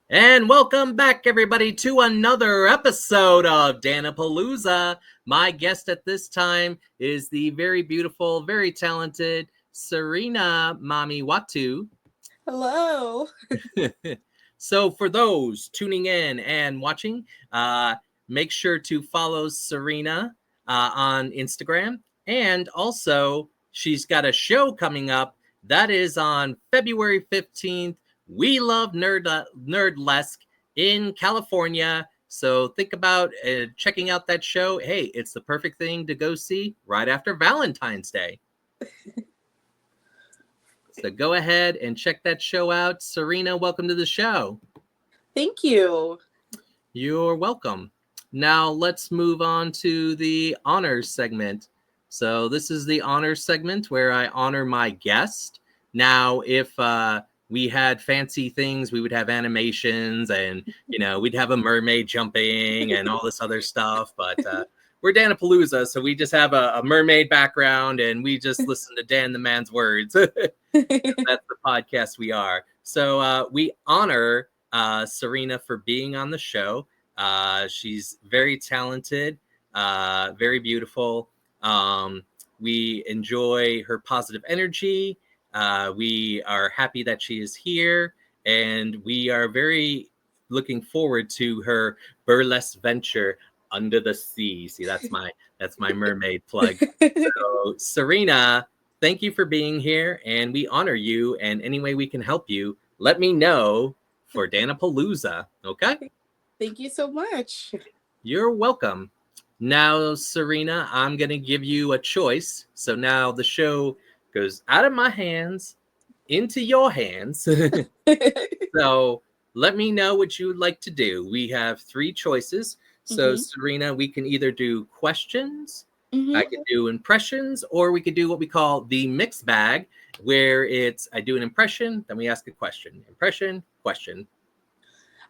And welcome back, everybody, to another episode of Plooza. My guest at this time is the very beautiful, very talented Sirena Mami Watu. Hello. So, for those tuning in and watching, make sure to follow Serena on Instagram. And also, she's got a show coming up that is on February 15th. We love Nerdlesque in California. So think about checking out that show. Hey, it's the perfect thing to go see right after Valentine's Day. So go ahead and check that show out. Serena, welcome to the show. Thank you. You're welcome. Now let's move on to the honors segment. So this is the honors segment where I honor my guest. Now, if we had fancy things, we would have animations and, we'd have a mermaid jumping and all this other stuff. But we're Danapalooza, so we just have a mermaid background and we just listen to Dan the Man's words. That's the podcast we are. So we honor Serena for being on the show. She's very talented, very beautiful. We enjoy her positive energy. We are happy that she is here, and we are very looking forward to her burlesque venture under the sea. See, that's my mermaid plug. So, Serena, thank you for being here, and we honor you. And any way we can help you, let me know for Danapalooza. Okay? Thank you so much. You're welcome. Now, Serena, I'm going to give you a choice. So now the show goes out of my hands into your hands. So let me know what you would like to do. We have three choices. So, Serena, we can either do questions, I could do impressions, or we could do what we call the mixed bag, where it's I do an impression, then we ask a question. Impression, question.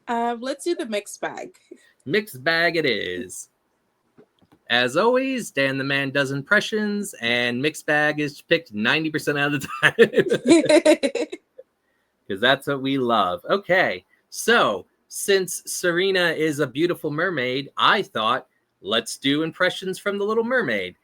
Let's do the mixed bag. Mixed bag it is. As always, Dan the Man does impressions, and mixed bag is picked 90% of the time. Because that's what we love. Okay, so since Serena is a beautiful mermaid, I thought, let's do impressions from The Little Mermaid.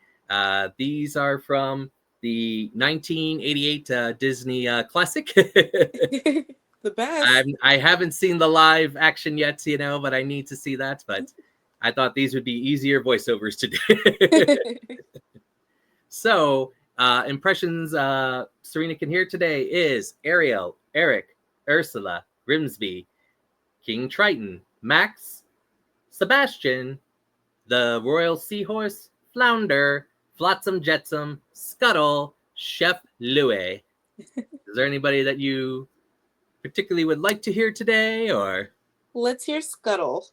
These are from the 1988 Disney classic. The best. I haven't seen the live action yet, but I need to see that. But I thought these would be easier voiceovers to do. So, impressions Serena can hear today is Ariel, Eric, Ursula, Grimsby, King Triton, Max, Sebastian, the Royal Seahorse, Flounder, Flotsam Jetsam, Scuttle, Chef Louis. Is there anybody that you particularly would like to hear today, or? Let's hear Scuttle.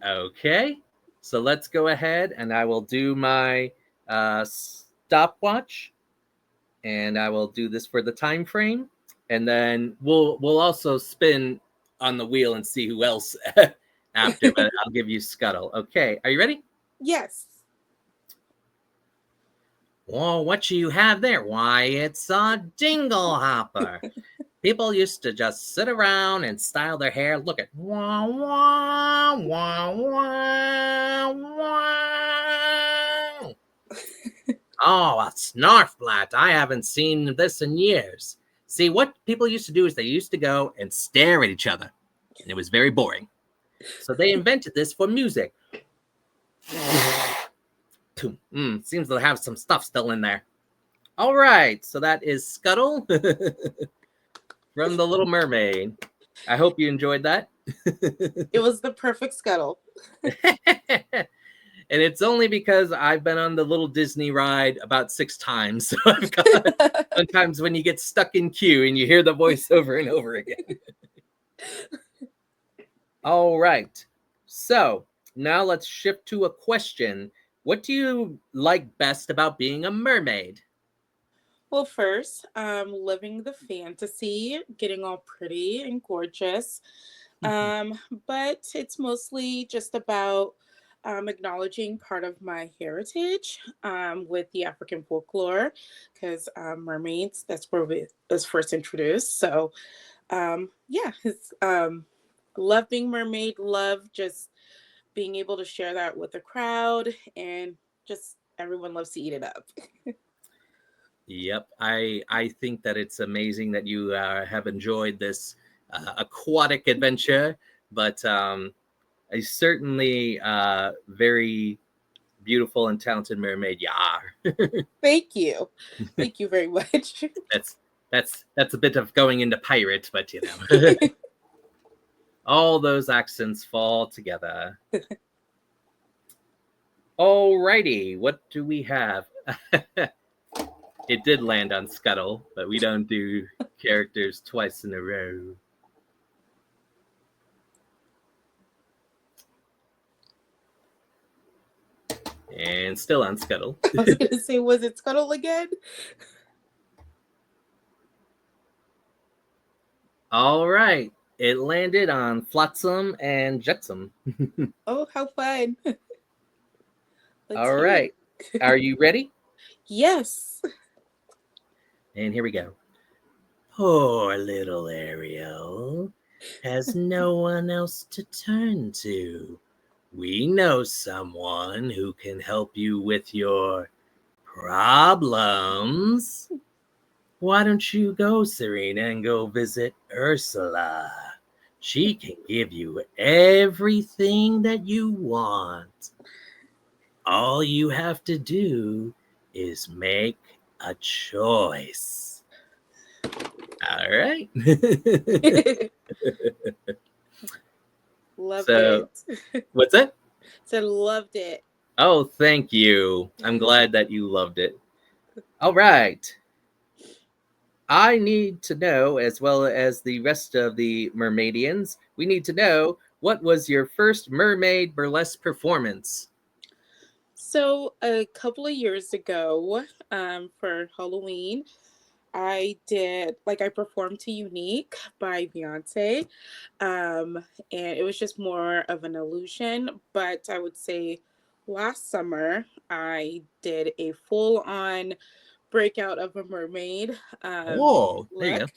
Okay, so let's go ahead and I will do my stopwatch, and I will do this for the time frame, and then we'll also spin on the wheel and see who else after, but I'll give you Scuttle. Okay, are you ready? Yes. Well, what you have there? Why, it's a dingle hopper. People used to just sit around and style their hair. Look at wah, wah, wah, wah, wah. Oh, a snarfblat. I haven't seen this in years. See, what people used to do is they used to go and stare at each other. And it was very boring. So they invented this for music. Seems to have some stuff still in there. All right, so that is Scuttle from The Little Mermaid. I hope you enjoyed that. It was the perfect Scuttle. And it's only because I've been on the little Disney ride about 6 times. So I've got sometimes when you get stuck in queue and you hear the voice over and over again. All right. So now let's shift to a question. What do you like best about being a mermaid? Well, first, living the fantasy, getting all pretty and gorgeous. But it's mostly just about acknowledging part of my heritage with the African folklore, because mermaids, that's where we was first introduced. So, yeah, it's love being mermaid, love just being able to share that with the crowd, and just everyone loves to eat it up. Yep, I think that it's amazing that you have enjoyed this aquatic adventure, but a certainly very beautiful and talented mermaid you are. Thank you. Thank you very much. that's that's a bit of going into pirate, but you know, all those accents fall together. Alrighty, what do we have? It did land on Scuttle, but we don't do characters twice in a row. And still on Scuttle. I was going to say, was it Scuttle again? All right. It landed on Flotsam and Jetsam. Oh, how fun. Let's All hear right. it. Are you ready? Yes. And here we go. Poor little Ariel has no one else to turn to. We know someone who can help you with your problems. Why don't you go, Serena, and go visit Ursula? She can give you everything that you want. All you have to do is make a choice. All right. Loved So, it. what's that? Said loved it. Oh, thank you. I'm glad that you loved it. All right. I need to know, as well as the rest of the Mermaidians, we need to know, what was your first mermaid burlesque performance? So a couple of years ago, for Halloween, I performed to Unique by Beyonce. And it was just more of an illusion. But I would say last summer I did a full on breakout of a mermaid Oh, there you look. go.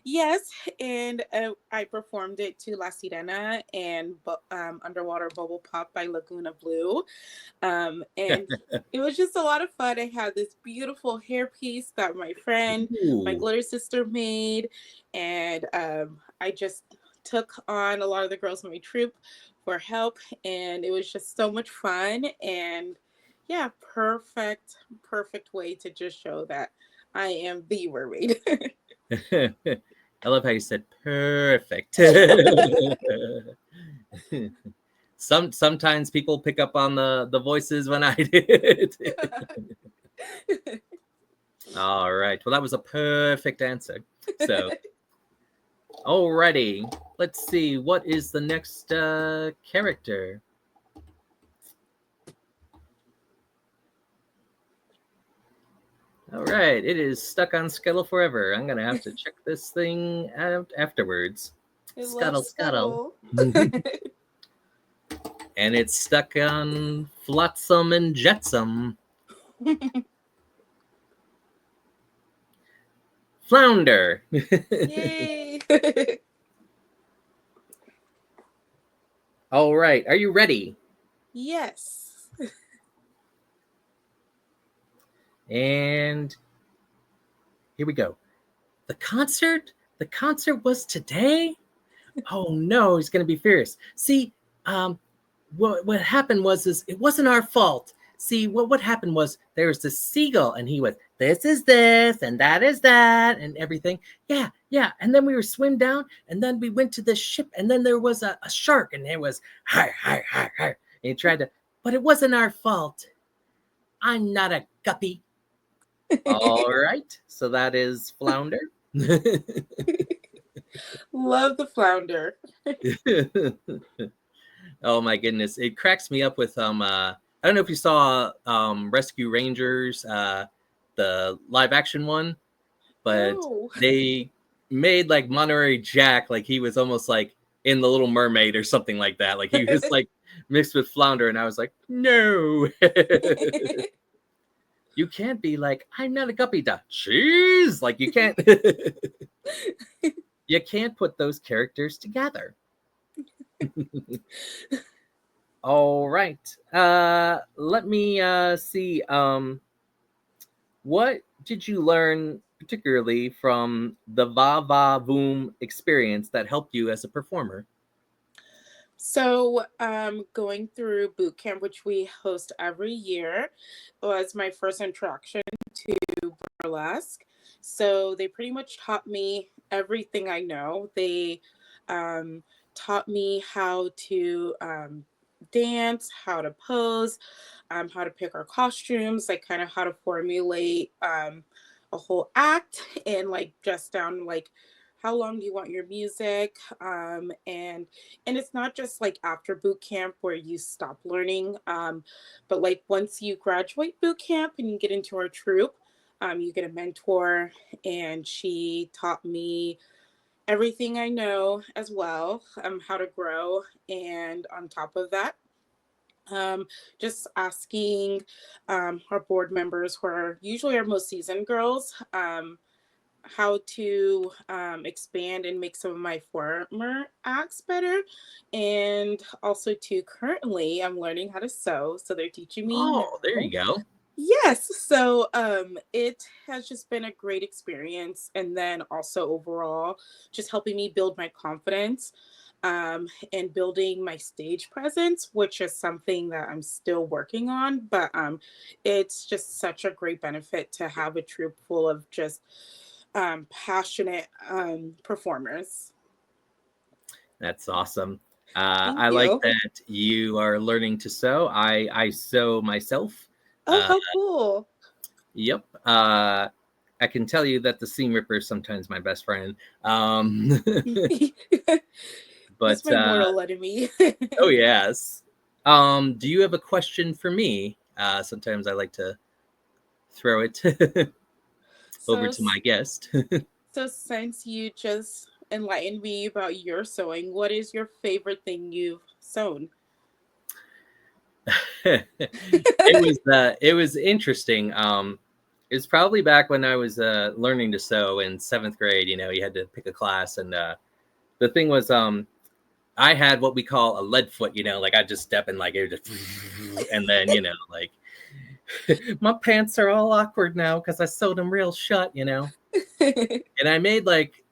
Yes, and I performed it to La Sirena and Underwater Bubble Pop by Laguna Blue. And it was just a lot of fun. I had this beautiful hairpiece that my friend, my Ooh. glitter sister made, and I just took on a lot of the girls in my troupe for help, and it was just so much fun. And yeah, perfect way to just show that I am the mermaid. I love how you said perfect. Sometimes people pick up on the voices when I did. All right. Well, that was a perfect answer. So, alrighty. Let's see. What is the next character? All right. It is stuck on Scuttle forever. I'm gonna have to check this thing out afterwards. I love Scuttle, Scuttle. Scuttle. And it's stuck on Flotsam and Jetsam. Flounder. Yay! All right. Are you ready? Yes. And here we go. The concert? The concert was today? Oh no, he's gonna be furious. See, what happened was it wasn't our fault. See, what happened was there was this seagull, and he was, this is this, and that is that, and everything. Yeah, yeah. And then we were swim down, and then we went to the ship, and then there was a shark, and it was hi, hi, hi, hi. And he tried to, but it wasn't our fault. I'm not a guppy. All right. So that is Flounder. Love the flounder. Oh my goodness. It cracks me up with I don't know if you saw Rescue Rangers, the live action one, but No. they made like Monterey Jack like he was almost like in the Little Mermaid or something like that. Like he was like mixed with Flounder, and I was like, no. You can't be like, I'm not a guppy duck. Jeez, like you can't you can't put those characters together. All right. Let me see. What did you learn particularly from the Va Va Voom experience that helped you as a performer? So, going through boot camp, which we host every year, was my first introduction to burlesque. So, they pretty much taught me everything I know. They um, taught me how to dance, how to pose, how to pick our costumes, like kind of how to formulate a whole act, and like just down like how long do you want your music, and it's not just like after boot camp where you stop learning, but like once you graduate boot camp and you get into our troupe, you get a mentor, and she taught me everything I know as well, how to grow. And on top of that, um, just asking our board members, who are usually our most seasoned girls, how to expand and make some of my former acts better. And also, too, currently I'm learning how to sew. So they're teaching me Oh, there now. you go. Yes. So it has just been a great experience. And then also overall, just helping me build my confidence, and building my stage presence, which is something that I'm still working on. But it's just such a great benefit to have a troupe full of just passionate performers. That's awesome. Thank I like you. that you are learning to sew. I sew myself. Oh, Uh, how cool. yep. I can tell you that the seam ripper is sometimes my best friend. That's But my mortal enemy. oh yes. Do you have a question for me? Sometimes I like to throw it over so to my guest. So since you just enlightened me about your sewing, what is your favorite thing you've sewn? It was interesting. It was probably back when I was learning to sew in seventh grade. You know, you had to pick a class, and the thing was, I had what we call a lead foot. You know, like I just step and like it would just, and then you know, like my pants are all awkward now because I sewed them real shut. You know, and I made like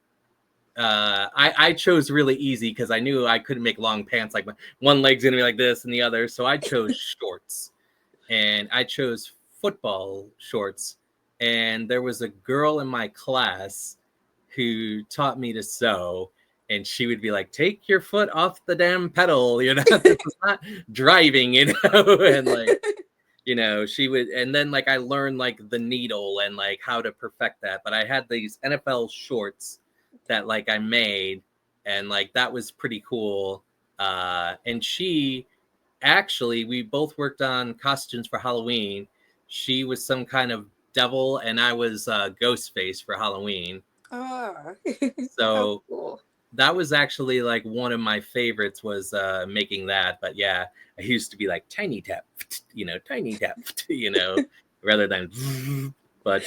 I chose really easy because I knew I couldn't make long pants. Like my one leg's gonna be like this and the other, so I chose shorts, and I chose football shorts. And there was a girl in my class who taught me to sew, and she would be like, "Take your foot off the damn pedal, you know, this is not driving, you know," and like you know she would, and then like I learned like the needle and like how to perfect that. But I had these NFL shorts that like I made, and like that was pretty cool. And she actually, we both worked on costumes for Halloween. She was some kind of devil, and I was Ghostface for Halloween. Ah, how So cool. that was actually like one of my favorites was making that. But yeah, I used to be like tiny tap, you know, tiny tap, you know, rather than. But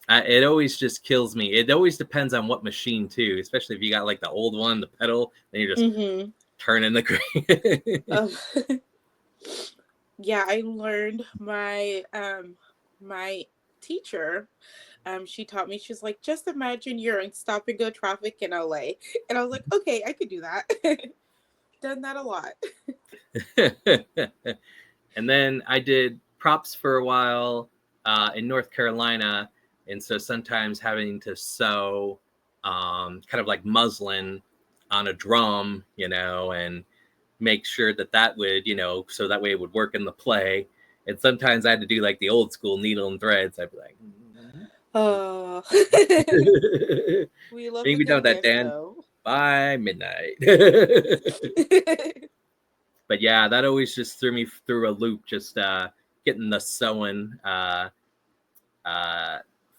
it always just kills me. It always depends on what machine too, especially if you got like the old one, the pedal, then you're just Mm-hmm. turning the crank. Um, yeah, I learned my teacher. She taught me. She's like, just imagine you're in stop and go traffic in LA, and I was like, okay, I could do that. Done that a lot. And then I did props for a while in North Carolina, and so sometimes having to sew kind of like muslin on a drum, you know, and make sure that that would, you know, so that way it would work in the play. And sometimes I had to do like the old school needle and threads. I'd be like, Oh, we love a maybe good done that, lift Dan, though. by midnight. But yeah, that always just threw me through a loop, just getting the sewing uh,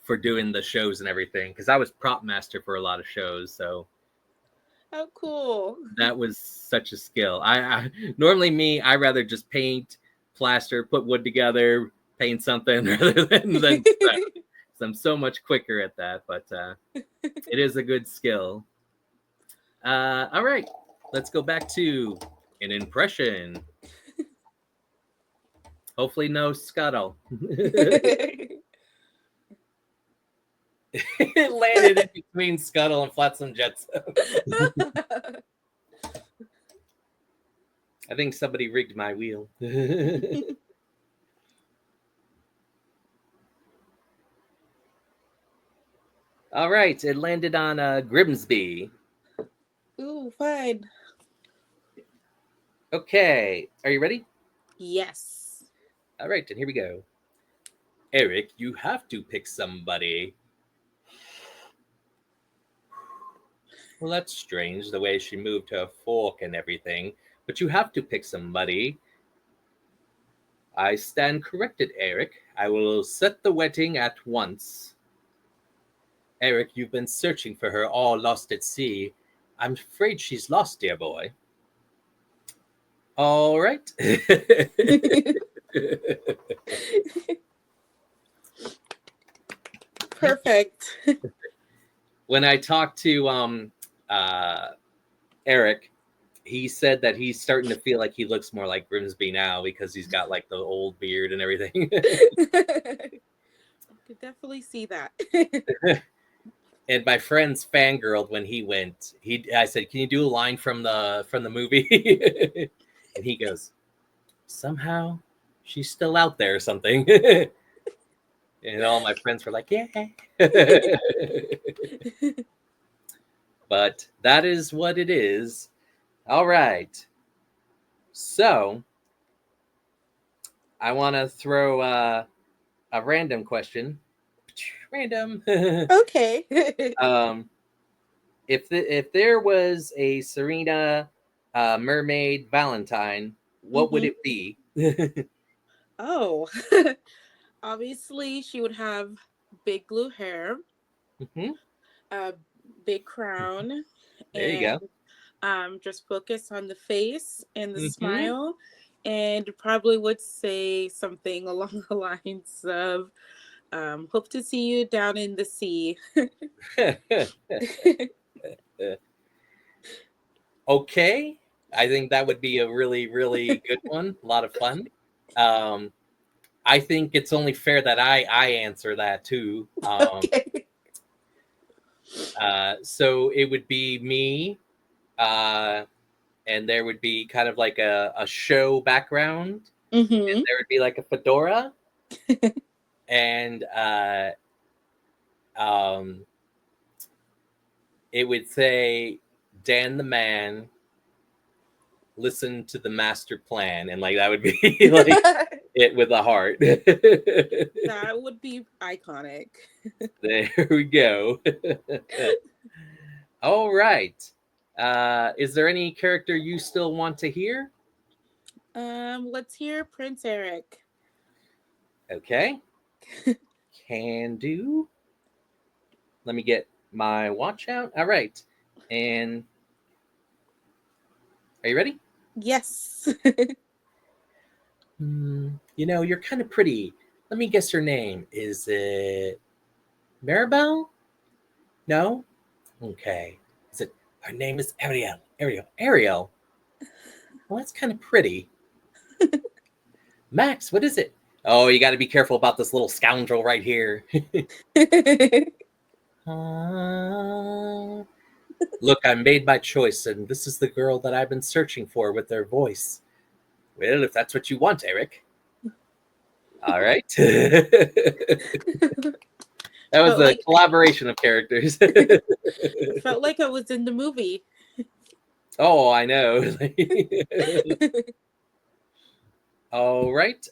for doing the shows and everything. Because I was prop master for a lot of shows, so How cool. that was such a skill. I normally me, I rather just paint, plaster, put wood together, paint something rather than sew. So I'm so much quicker at that, but it is a good skill. All right. let's go back to an impression. Hopefully, no scuttle. It landed in between scuttle and flotsam jetsam. I think somebody rigged my wheel. All right, it landed on Grimsby. Ooh, fine. Okay, are you ready? Yes. All right, and here we go. Eric, you have to pick somebody. Well, that's strange, the way she moved her fork and everything. But you have to pick somebody. I stand corrected, Eric. I will set the wedding at once. Eric, you've been searching for her all lost at sea. I'm afraid she's lost, dear boy. All right. Perfect. When I talked to uh, Eric, he said that he's starting to feel like he looks more like Grimsby now because he's got like the old beard and everything. I could definitely see that. And my friend's fangirled when he went. I said, "Can you do a line from the movie?" And he goes, "Somehow she's still out there or something." And all my friends were like, "Yeah." But that is what it is. All right. So I want to throw a random question. Random. Okay. um, if there was a Serena Mermaid Valentine, what would hmm it be? Oh, obviously she would have big blue hair, Hmm. a big crown, There you and go. just focus on the face and the Hmm. smile, and probably would say something along the lines of, "Hope to see you down in the sea." Okay, I think that would be a really really good one. A lot of fun. Um, I think it's only fair that I answer that too. Okay. So it would be me, uh, and there would be kind of like a show background, and hmm there would be like a fedora, and um, it would say Dan the man, listen to the master plan, and like that would be like it with a heart. That would be iconic. There we go. All right. Is there any character you still want to hear? Let's hear Prince Eric. Okay, can do. Let me get my watch out. All right. And are you ready? Yes. You're kind of pretty. Let me guess your name. Is it Maribel? No? Okay. Is it? Her name is Ariel. Ariel. Ariel. Well, that's kind of pretty. Max, what is it? Oh, you got to be careful about this little scoundrel right here. uh, Look, I made my choice, and this is the girl that I've been searching for with their voice. Well, if that's what you want, Eric. All right. That was felt a like collaboration of characters. felt like I was in the movie. Oh, I know. All right.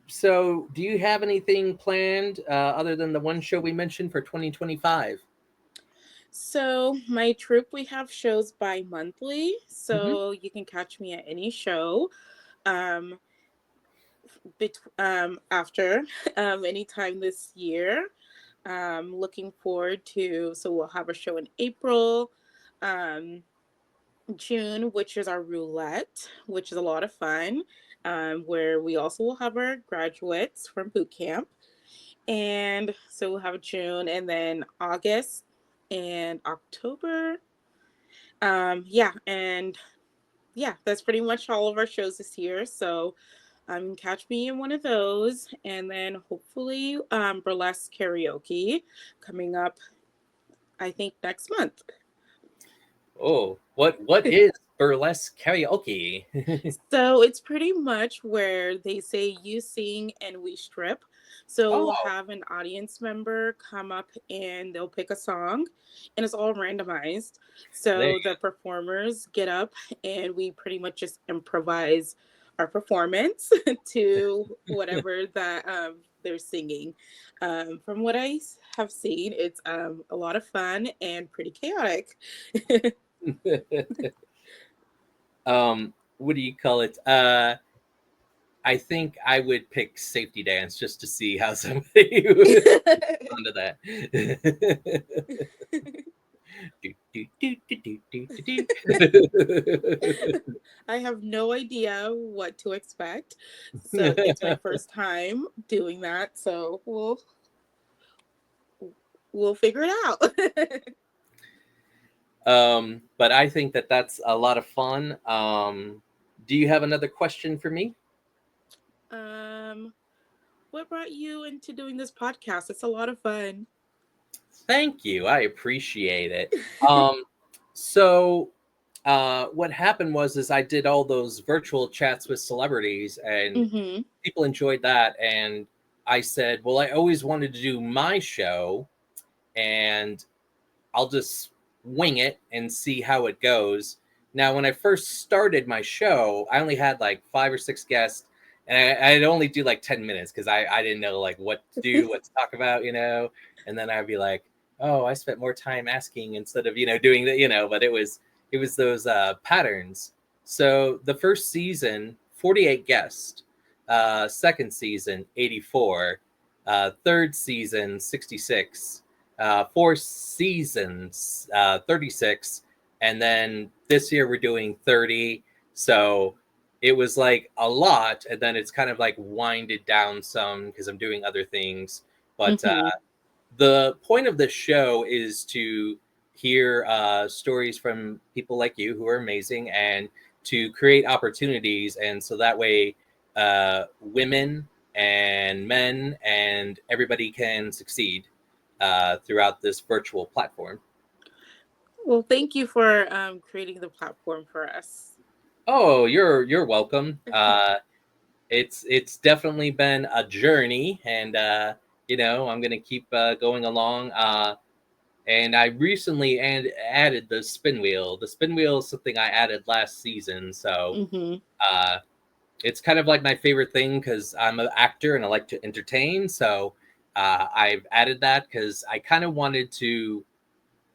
So, do you have anything planned other than the one show we mentioned for 2025? So my troupe, we have shows bi-monthly, Mm-hmm. so you can catch me at any show. Um, After anytime this year. Looking forward to, so we'll have a show in April, um, June, which is our roulette, which is a lot of fun, where we also will have our graduates from boot camp. And so we'll have June, and then August. and October. Yeah, and yeah, that's pretty much all of our shows this year. So catch me in one of those, and then hopefully burlesque karaoke coming up, I think, next month. Oh, what is burlesque karaoke? So it's pretty much where they say you sing and we strip. So we'll Oh, have an audience member come up and they'll pick a song, and it's all randomized. there. So the performers get up and we pretty much just improvise our performance to whatever that they're singing. From what have seen, it's a lot of fun and pretty chaotic. What do you call it? I think I would pick safety dance just to see how somebody would respond to that. I have no idea what to expect. So it's my first time doing that. So we'll figure it out. But I think that that's a lot of fun. Do you have another question for me? um, what brought you into doing this podcast? It's a lot of fun. Thank you. I appreciate it. Um, so what happened was is I did all those virtual chats with celebrities and Mm-hmm. people enjoyed that. And I said, well, I always wanted to do my show and I'll just wing it and see how it goes. Now, when I first started my show, I only had like 5 or 6 guests, and I'd only do like 10 minutes because I didn't know like what to do, what to talk about, And then I'd be like, oh, I spent more time asking instead of doing that. But it was those patterns. So the first season, 48 guests. Second season, 84. Third season, 66. 4 seasons, 36, and then this year we're doing 30. So it was like a lot, and then it's kind of like winded down some because I'm doing other things. But Mm-hmm. the point of this show is to hear stories from people like you who are amazing and to create opportunities. And so that way, women and men and everybody can succeed throughout this virtual platform. Well, thank you for creating the platform for us. Oh, you're welcome. It's definitely been a journey, and I'm gonna keep going along. And I recently added the spin wheel. The spin wheel is something I added last season, so Mm-hmm. uh, it's kind of like my favorite thing because I'm an actor and I like to entertain. So I've added that because I kind of wanted to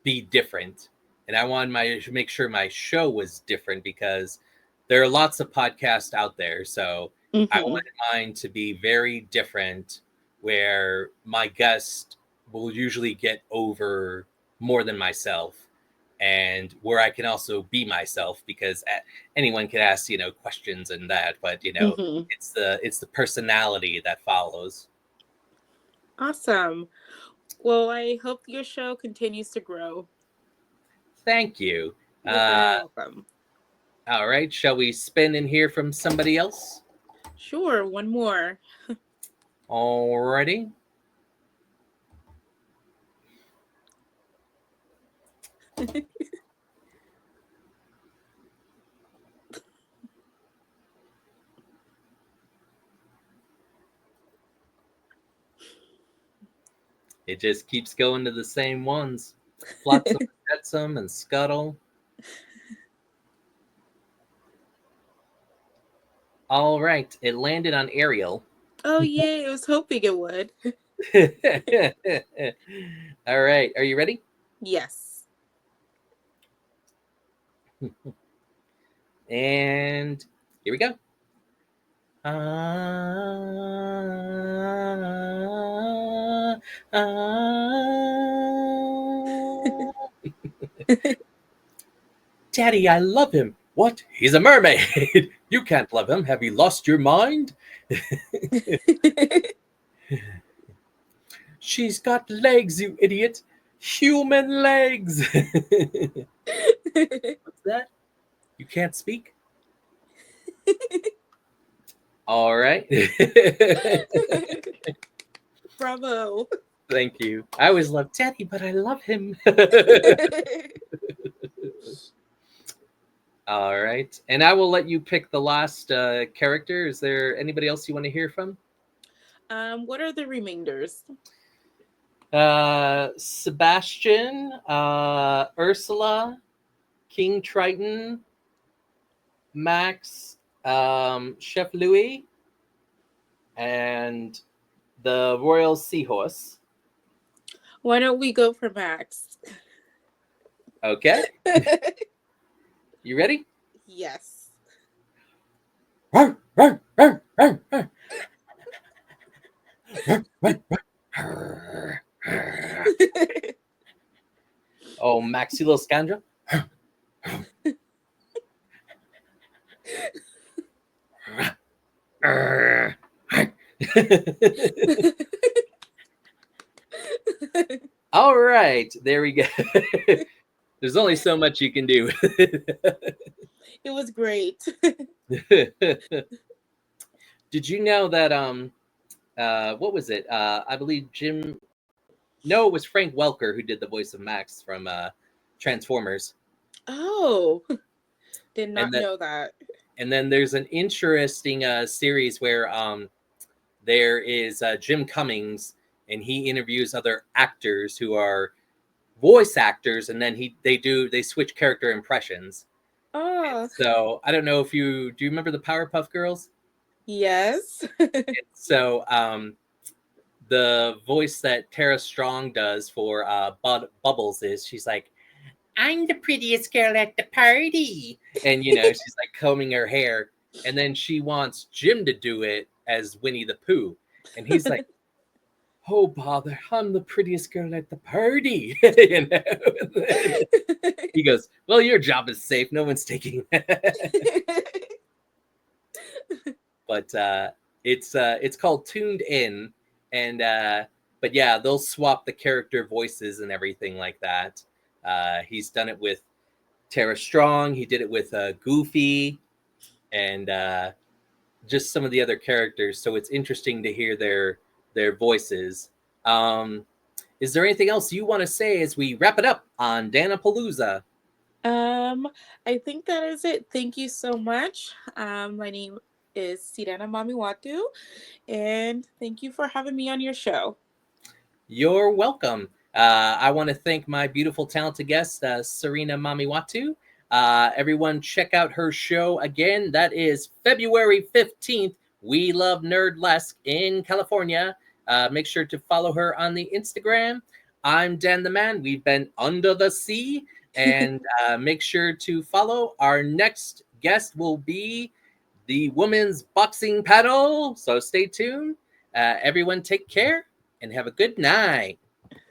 be different, and I wanted to make sure my show was different because there are lots of podcasts out there. So I Mm-hmm. wanted mine to be very different, where my guest will usually get over more than myself, and where I can also be myself because anyone can ask questions and that, but Mm-hmm. it's the personality that follows. Awesome. Well, I hope your show continues to grow. Thank you. You're very welcome. All right, shall we spin and hear from somebody else? Sure, one more. Alrighty. It just keeps going to the same ones. Flotsam, Jetsam, and Scuttle. All right, it landed on Ariel. Oh, yay. I was hoping it would. All right, are you ready? Yes. And here we go. Daddy, I love him. What? He's a mermaid. You can't love him. Have you lost your mind? She's got legs, you idiot. Human legs. What's that? You can't speak? All right. Bravo. Thank you. I always love Daddy, but I love him. All right. And I will let you pick the last character. Is there anybody else you want to hear from? What are the remainders? Sebastian, Ursula, King Triton, Max, Chef Louis, and the Royal Seahorse. Why don't we go for Max? Okay. You ready? Yes. Oh, Maxilo Scandra. All right, there we go. There's only so much you can do. It was great. Did you know that what was it? I believe Jim. No, it was Frank Welker who did the voice of Max from Transformers. Oh, did And not that, know that. and then there's an interesting series where there is Jim Cummings, and he interviews other actors who are voice actors, and then they switch character impressions. Oh, So I don't know if do you remember the Powerpuff Girls? yes. So the voice that Tara Strong does for Bubbles is she's like, I'm the prettiest girl at the party. And, she's like combing her hair. And then she wants Jim to do it as Winnie the Pooh. And he's like, oh, bother, I'm the prettiest girl at the party. He goes, well, your job is safe. No one's taking that. But it's called Tuned In. And but yeah, they'll swap the character voices and everything like that. He's done it with Tara Strong. He did it with Goofy, and just some of the other characters. So it's interesting to hear their voices. Is there anything else you want to say as we wrap it up on Danapalooza? I think that is it. Thank you so much. My name is Sirena Mami Watu, and thank you for having me on your show. You're welcome. I want to thank my beautiful, talented guest, Sirena Mami Watu. Everyone, check out her show again. That is February 15th. We Love Nerdlesque in California. Make sure to follow her on the Instagram. I'm Dan the Man. We've been Under the Sea. And make sure to follow. Our next guest will be the women's boxing paddle. So stay tuned. Everyone, take care and have a good night.